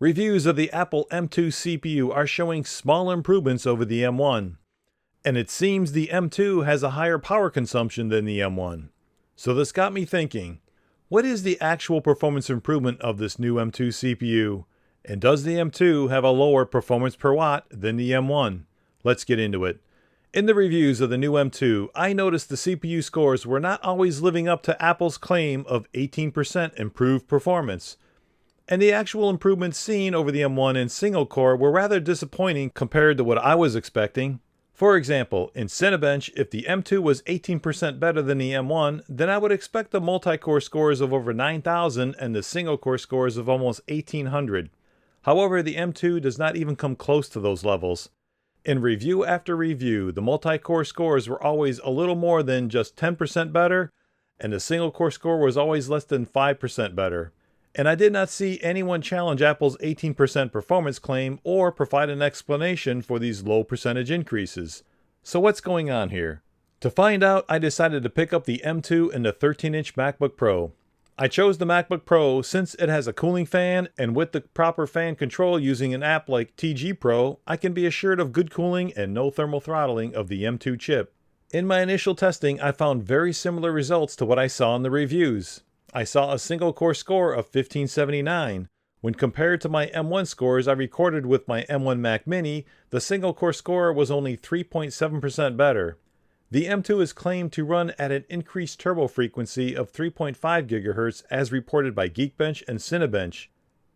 Reviews of the Apple M2 CPU are showing small improvements over the M1, and it seems the M2 has a higher power consumption than the M1. So this got me thinking, what is the actual performance improvement of this new M2 CPU? And does the M2 have a lower performance per watt than the M1? Let's get into it. In the reviews of the new M2, I noticed the CPU scores were not always living up to Apple's claim of 18% improved performance. And the actual improvements seen over the M1 in single core were rather disappointing compared to what I was expecting. For example, in Cinebench, if the M2 was 18% better than the M1, then I would expect the multi-core scores of over 9,000 and the single core scores of almost 1,800. However, the M2 does not even come close to those levels. In review after review, the multi-core scores were always a little more than just 10% better, and the single core score was always less than 5% better. And I did not see anyone challenge Apple's 18% performance claim or provide an explanation for these low percentage increases. So what's going on here? To find out, I decided to pick up the M2 and the 13-inch MacBook Pro. I chose the MacBook Pro since it has a cooling fan, and with the proper fan control using an app like TG Pro, I can be assured of good cooling and no thermal throttling of the M2 chip. In my initial testing, I found very similar results to what I saw in the reviews. I saw a single core score of 1579. When compared to my M1 scores I recorded with my M1 Mac Mini, the single core score was only 3.7% better. The M2 is claimed to run at an increased turbo frequency of 3.5 GHz as reported by Geekbench and Cinebench.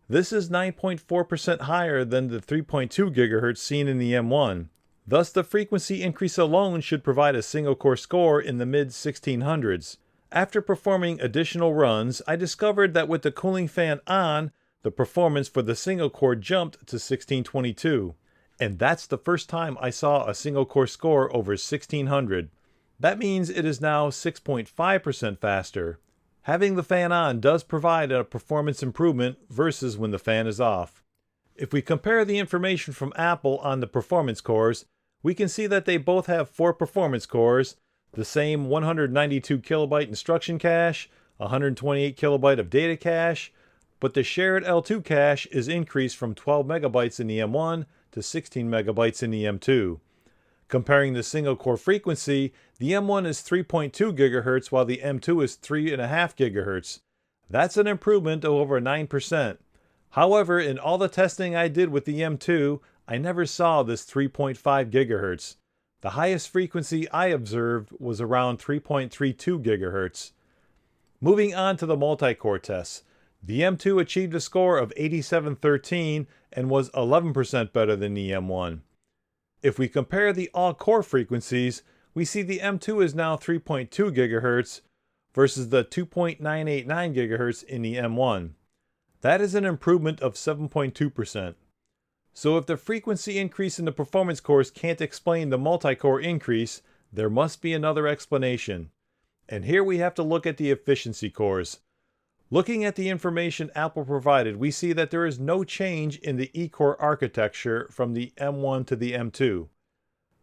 This is 9.4% higher than the 3.2 GHz seen in the M1. Thus, the frequency increase alone should provide a single core score in the mid-1600s. After performing additional runs, I discovered that with the cooling fan on, the performance for the single core jumped to 1622. And that's the first time I saw a single core score over 1600. That means it is now 6.5% faster. Having the fan on does provide a performance improvement versus when the fan is off. If we compare the information from Apple on the performance cores, we can see that they both have 4 performance cores, the same 192 kilobyte instruction cache, 128 kilobyte of data cache, but the shared L2 cache is increased from 12 megabytes in the M1 to 16 megabytes in the M2. Comparing the single core frequency, the M1 is 3.2 GHz while the M2 is 3.5 GHz. That's an improvement of over 9%. However, in all the testing I did with the M2, I never saw this 3.5 GHz. The highest frequency I observed was around 3.32 GHz. Moving on to the multi-core tests. The M2 achieved a score of 8713 and was 11% better than the M1. If we compare the all-core frequencies, we see the M2 is now 3.2 GHz versus the 2.989 GHz in the M1. That is an improvement of 7.2%. So if the frequency increase in the performance cores can't explain the multi-core increase, there must be another explanation. And here we have to look at the efficiency cores. Looking at the information Apple provided, we see that there is no change in the E-core architecture from the M1 to the M2.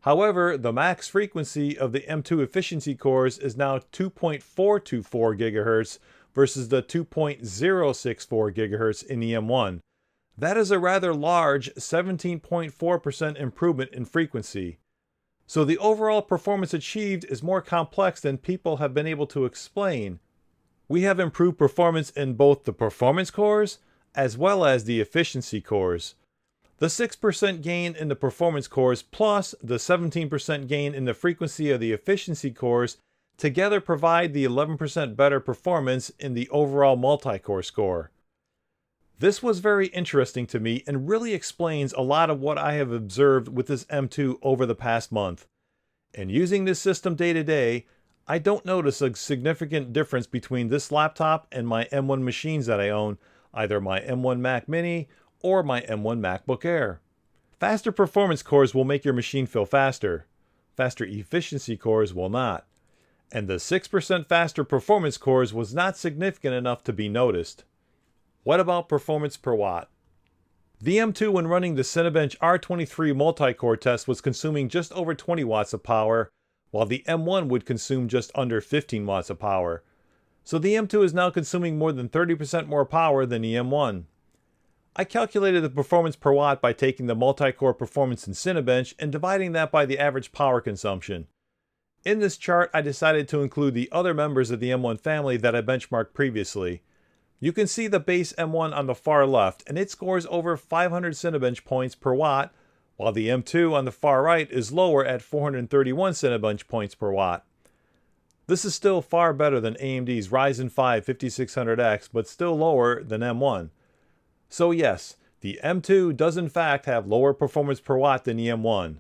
However, the max frequency of the M2 efficiency cores is now 2.424 GHz versus the 2.064 GHz in the M1. That is a rather large 17.4% improvement in frequency. So the overall performance achieved is more complex than people have been able to explain. We have improved performance in both the performance cores as well as the efficiency cores. The 6% gain in the performance cores plus the 17% gain in the frequency of the efficiency cores together provide the 11% better performance in the overall multi-core score. This was very interesting to me and really explains a lot of what I have observed with this M2 over the past month. And using this system day to day, I don't notice a significant difference between this laptop and my M1 machines that I own, either my M1 Mac Mini or my M1 MacBook Air. Faster performance cores will make your machine feel faster. Faster efficiency cores will not. And the 6% faster performance cores was not significant enough to be noticed. What about performance per watt? The M2 when running the Cinebench R23 multi-core test was consuming just over 20 watts of power, while the M1 would consume just under 15 watts of power. So the M2 is now consuming more than 30% more power than the M1. I calculated the performance per watt by taking the multi-core performance in Cinebench and dividing that by the average power consumption. In this chart, I decided to include the other members of the M1 family that I benchmarked previously. You can see the base M1 on the far left, and it scores over 500 Cinebench points per watt, while the M2 on the far right is lower at 431 Cinebench points per watt. This is still far better than AMD's Ryzen 5 5600X, but still lower than M1. So yes, the M2 does in fact have lower performance per watt than the M1.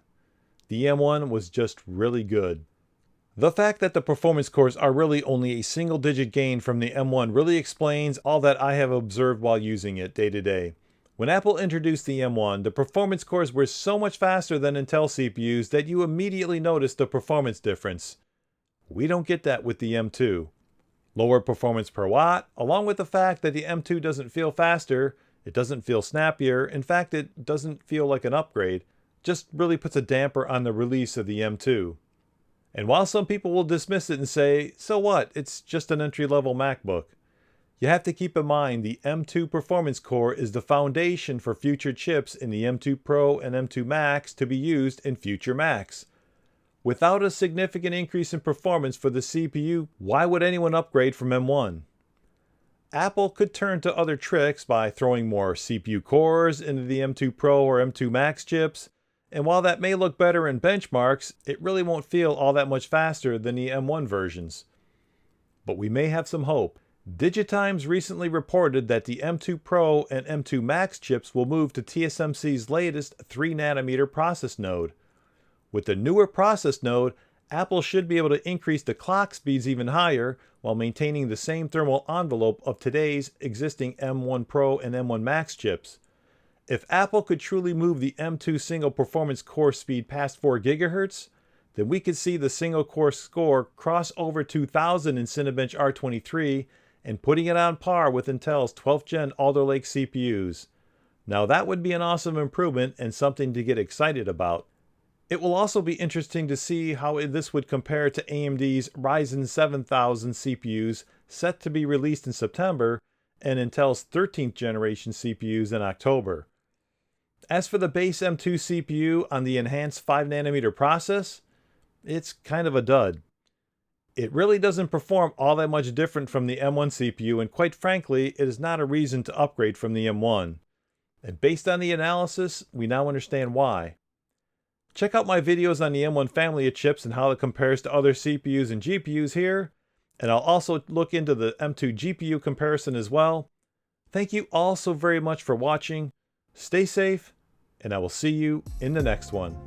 The M1 was just really good. The fact that the performance cores are really only a single-digit gain from the M1 really explains all that I have observed while using it day to day. When Apple introduced the M1, the performance cores were so much faster than Intel CPUs that you immediately noticed the performance difference. We don't get that with the M2. Lower performance per watt, along with the fact that the M2 doesn't feel faster, it doesn't feel snappier, in fact it doesn't feel like an upgrade, just really puts a damper on the release of the M2. And while some people will dismiss it and say, so what, it's just an entry-level MacBook, you have to keep in mind the M2 performance core is the foundation for future chips in the M2 Pro and M2 Max to be used in future Macs. Without a significant increase in performance for the CPU, why would anyone upgrade from M1? Apple could turn to other tricks by throwing more CPU cores into the M2 Pro or M2 Max chips, and while that may look better in benchmarks, it really won't feel all that much faster than the M1 versions. But we may have some hope. Digitimes recently reported that the M2 Pro and M2 Max chips will move to TSMC's latest 3nm process node. With the newer process node, Apple should be able to increase the clock speeds even higher while maintaining the same thermal envelope of today's existing M1 Pro and M1 Max chips. If Apple could truly move the M2 single performance core speed past 4 GHz, then we could see the single core score cross over 2000 in Cinebench R23 and putting it on par with Intel's 12th gen Alder Lake CPUs. Now that would be an awesome improvement and something to get excited about. It will also be interesting to see how this would compare to AMD's Ryzen 7000 CPUs set to be released in September and Intel's 13th generation CPUs in October. As for the base M2 CPU on the enhanced 5nm process, it's kind of a dud. It really doesn't perform all that much different from the M1 CPU, and quite frankly, it is not a reason to upgrade from the M1. And based on the analysis, we now understand why. Check out my videos on the M1 family of chips and how it compares to other CPUs and GPUs here, and I'll also look into the M2 GPU comparison as well. Thank you all so very much for watching. Stay safe, and I will see you in the next one.